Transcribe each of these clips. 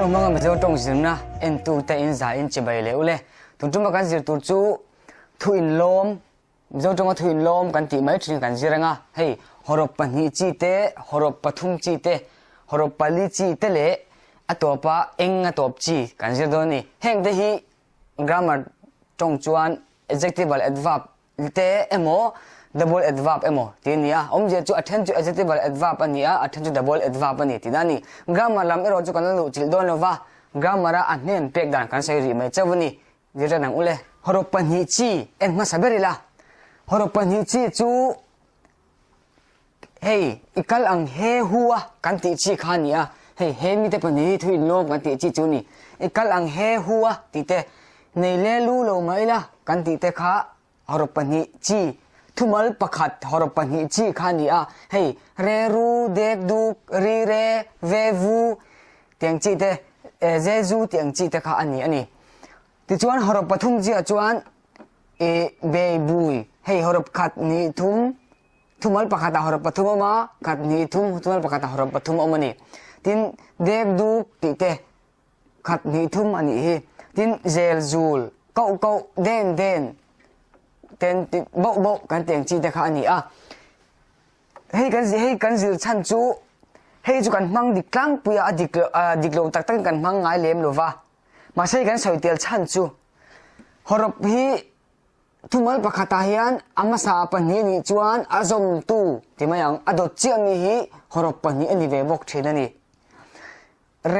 เรามองกันไปตรงสิ่งนะเอ็นตูแต่อินใจอินจิบไปเลยเลยตุนจุมากันสิตุจูทุอินลมเราจงมาทุอินลมกันที่ไม่ถึงกันสิระงะเฮ้ยฮอรปนิจิเตฮอรปทุมจิเตฮอรปลิจิเตเล่อัตัวปะเอ็งอัตัวจีกันสิตัวนี้แห่งเดฮีgrammar จงจวน adjectival adverb เตเอโม double adverb เอโมทีนี้อ่ะอมเจจู attend to adjectival adverb อันนี้อ่ะ attend to double adverb อันนี้ที่นั่นนี่ grammar ลำเอรอจูกันนั่นลูจิลโดนว่า grammar อันนี้เป็กดันกันใส่รีไม่เจ้าวันนี้เดี๋ยวจะนั่งอุเลฮอรปนิจิเอ็งมาสับเบริละฮอรปนิจิจูเฮ้ยอีกลังเฮหัวกันติจิขานี่อ่ะเฮ้ยเฮมีแต่ปนิทุยโลกกันติจิจูนี่อีกลังเฮหัวติเตในเลลูโลไม่ละกันติเตข้าฮอรปนิจิทุมัลประคัดฮอรปนิจิขานี่อ่ะเฮ้ยเรรูเด็กดูรีเรเววูเตียงจิเตเจจูเตียงจิเตข้าอันนี้ที่จวนฮอรปทุมจีจวนเบบุยเฮ้ยฮอรปขัดนี่ทุมัลประคัดฮอรปทุมมาขัดนี่ทุมัลประคัดฮอรปทุมอมันนี่ทินเด็กดูติเตขัดนี่ทุมอันนี้ทินเจลจูลเก้าเด่นเบากันเตียงจีเตข้าอันนี้อ่ะเฮ้ยกันสิฉันจูเฮ้ยจูกันมังดิกลางปุยดิกโลตักตั้งกันมังไงเลี้ยมหรือวะมาใช้กันสอยเตียลชันจูฮอรบฮีทุมัลปะคาตาฮิอันอามาสาปนีนี่จวนอาซอมตูที่มาอย่างอดเจียมีฮีฮอรบปนีอันนี้เวบกเชนนี่เ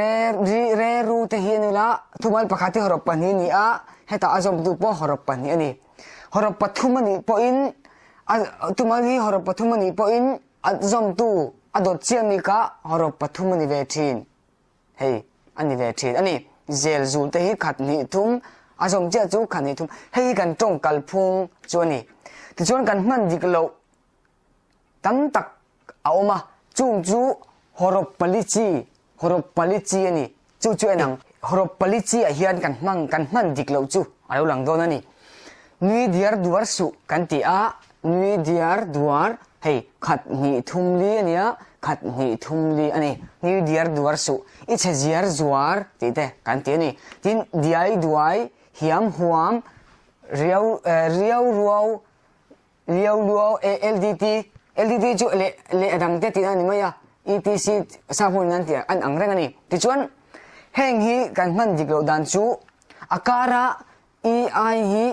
รรูเตฮีนี่ละทุมัลปะคาที่ฮอรบปนีนี่อ่ะให้ตาอาซอมตูปอฮอรบปนีอันนี้ฮอรบปทุมันี่ปออินทุมัลฮีฮอรบปทุมันี่ปออินอาซอมตูอดเจียมีกะฮอรบปทุมันี่เวทีนเฮ้ยอันนี้เวทีนอันนี้เจลจูเตหิขัดนิทุมอาสมเจ้าจูขัดนิทุมให้กันจงกัลพุงจวนนี่ที่จวนกันมันดิกโลตั้มตักเอามาจุงจูฮอรปลิจีนี่จูเอนังฮอรปลิจีเฮียนกันมันดิกโลจูอะไรหลังโดนนี่นุยเดียร์ดวร์สุกันที่นุยเดียร์ดวร์ให้ขัดนิทุมลีเนี่ยขัดนิทุมลีอันนี้นิวเดียร์ดวร์สุอิชเจียร์จวร์ที่เตกันที่นี่ทินดีไอดวยหิมหัวมเรียวรัวLDTจูเละดังเตติอันนี้มั้ยETC สาพูนนั่นที่อันอังเร่งอันนี้ที่ชวนแห่งฮีกันมันดิกโลดันจูอาการะ EI ฮี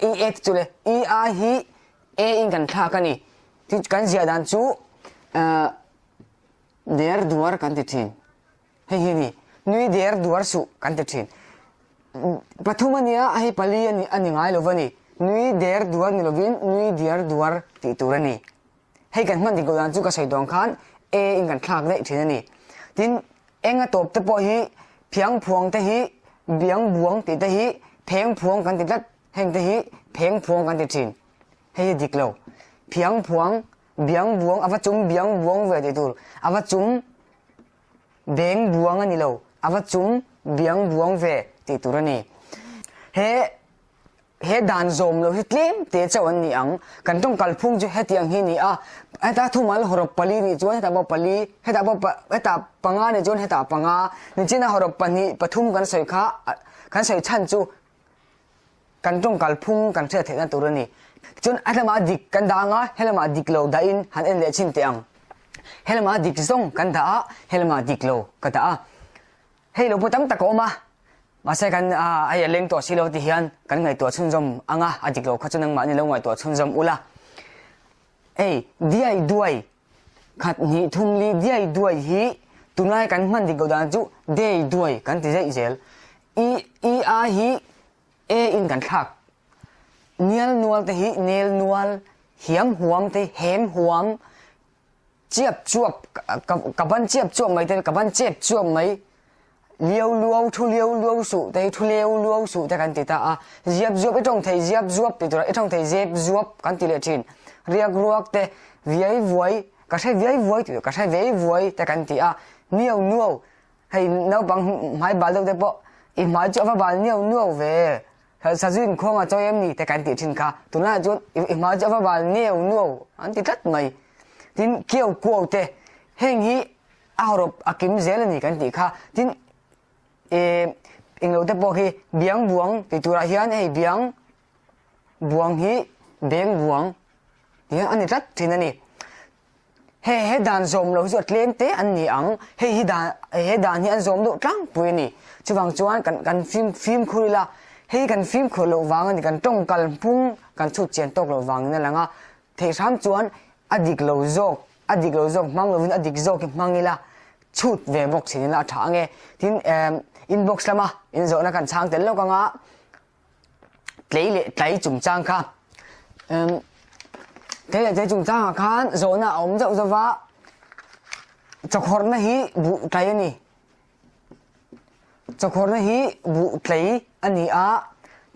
EA จุเลย EI ฮี A อินกันท่ากันนี่ที่กันเสียดันจูเดียร์ดัวร์กันติดทินเฮ้ยนี่นุยเดียร์ดัวร์สุกันติดทินปัทุมันเนี่ยให้ปลีอันนี้ง่ายเลยวันนี้นุยเดียร์ดัวร์นี่เราวินนุยเดียร์ดัวร์ติดตัวนี่ให้กันมันติดกูดันจูก็ใส่ดองคันเออินกันท่ากันได้ทีนี่ทินเอ็งตบตะปอฮีเพียงพวงตะฮีเบียงบวงติดตะฮีเพียงพวงกันติดลัดแห่งตะฮีเพียงพวงกันติดทินให้ดิกโลเพียงพวงเบียงบวงอาวัจุมเบียงบวงเวทีตัวอาวัจุมเบียงบวงอันนี้เราอาวัจุมเบียงบวงเวทีตัวนี้เฮดันโจมเราเฮคลิมเตจวันนี้อังกันต้องกัลพุ่งจะเฮตียงฮีนี่ไอ้ตาทุ่มมาฮอรปลีนี่จวนเฮตาบปลีเฮตาปังอานี่จวนเฮตาปังอานี่จีน่าฮอรปนีปฐุมกันใส่ข้ากันใส่ชันจูกันต้องกัลพุ่งกันเชื่อเทนันตัวนี้จนอัตมาดิกกันด่างเฮลมาดิกโลได้อินหันเอ็นเลชินเตียงเฮลมาดิกซงกันด่าเฮลมาดิกโลกันด่าเฮลปุตตัมตะโกมาใส่กันไอ้เลี้ยงตัวสิโลที่เฮียนกันไงตัวชุนจอมดิกโลเขาจะนั่งมานี่เราไงตัวชุนจอมอุละดีไอด้วยขัดนี่ทุ่มลีดีไอด้วยฮีตุนไล่กันมันดิกโลดันจูดีไอด้วยกันที่จะอิเซลฮีอินกันทักเนียลนัวแต่ฮีเนลนัวเหียมหัวมแต่เห็มหัวมเจี๊ยบจวบกับบันเจี๊ยบจวบไหมแต่กับบันเจี๊ยบจวบไหมเลี้ยวลัวทุเลี้ยวลัวสุแต่ทุเลี้ยวลัวสุแต่กันติดเจี๊ยบจวบไอ้ตรงไทยเจี๊ยบจวบติดตัวไอ้ตรงไทยเจี๊ยบจวบกันติดเลยทินเรียกรัวแต่เวียวยวยก็ใช้เวียวยวยติดก็ใช้เวียวยวยแต่กันติดเนียวนัวให้น้าบังไม้บาลแต่พออีไม้จวบาลเนียวนัวเวสะจุนคงจอยนี่แต่การติดชินค่ะตัวนั้นจนมาจะว่าเนียวนัวอันที่ทัดไหมที่เกี่ยวกลัวแต่เฮงฮี ahorop akim zelani kan ti kha tin englo te po hi biang buang ti tura hian ei biang buang hi beng buang ya ani tat thinani he dan zom lo zot lem te an ni ang he dan hi an zom do tlang pui ni chuwang chuan kan film khurila he kan film kholo wang ani kan tong kal pung kan chu chen tok lo wang na langa the sam chuan adik lo zok mang lo win adik zok mangila chut ve box ni la tha nge tin inbox lama in zo na kan chang tel lo ka nga tlei chung chang kha thế chúng ta khán rồi na ống dậu dậu vạ chọc hồn na hi vụ tây ni chọc hồn na hi vụ tây anh à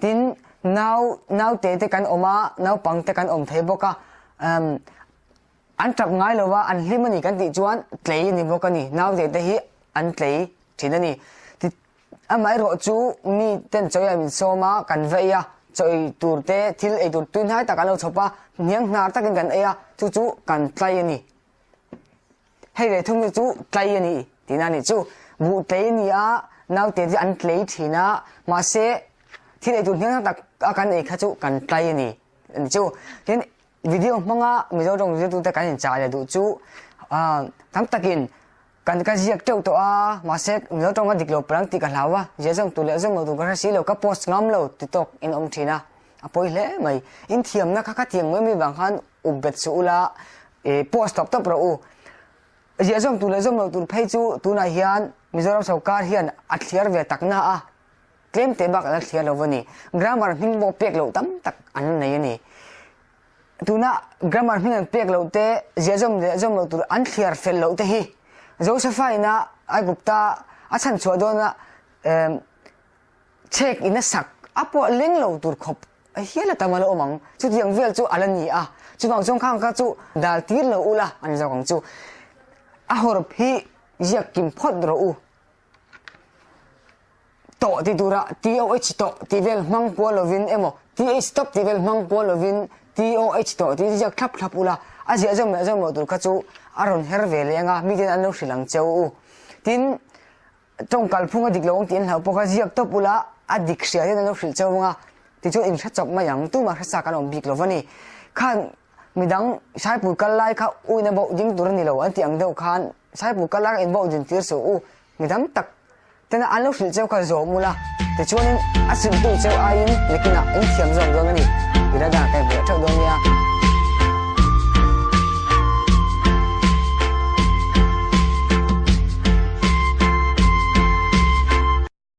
tin nao tế kan oma nao pang tế kan thế boka anh chọc ngay lo va anh lim ni kan ti chuan tây ni boka ni nao tế hi anh tây thina ni ti amai ro chu mi ten choya min soma kan veya choi turte thil ei tur tuin hai takalo chopa niang nar takin kan aya chu kan tlai ni hei le thung chu tlai ni tina ni chu bu tlai ni a nau te an tlai thina ma se thil ei tur niang tak akan ei kha chu kan tlai ni chu ken video manga mi zo rong tu ta kan cha le du chu tam takin kan ka jiak teu to a ma se mi zo rong dik lo prang ti ka lawa je jong tu le jong lo tu ka si lo ka post ngam lo tiktok in thina apoi le mai in thiam na kha thiang mi bang khan ubet su la post top ro u je jong tu le jong lo tu phei chu tu na hian mizoram sarkar hian athliar ve takna a claim te bak athliar lo wani grammar hing bo pek lo tam tak an nei ani tuna grammar hing pek lo te je jong lo tu an thliar fel lo te hi Josephina ai gupta achan chodona check in a sak apo ling lo tur khop hiela tamalo omang chu tiang vel chu alani a chu bang chong khang ka chu dal tir lo ula an zo kang chu a horop hi yakim phot ro u to ti dura toh to ti vel mang po lovin emo ti stop ti vel mang po lovin toh to ti jak thap ula a je jom lo tur ka chu aron her ve lenga mi ten an lo hrilang cheu u tin tong kalphunga dik lo tin hau poka jiak to pula adik hria ten an lo hril cheu nga ti chu in thachop ma yang tu ma thasa kan om bik lo wani khan midang sai pu kal lai kha uina bo ding tur ni lo an ti ang deuh khan sai pu kal lai in bo din tir su u midam tak ten an lo hril cheu kha zo mula ti chuanin asim tu cheu a in lekina in thiam zong ani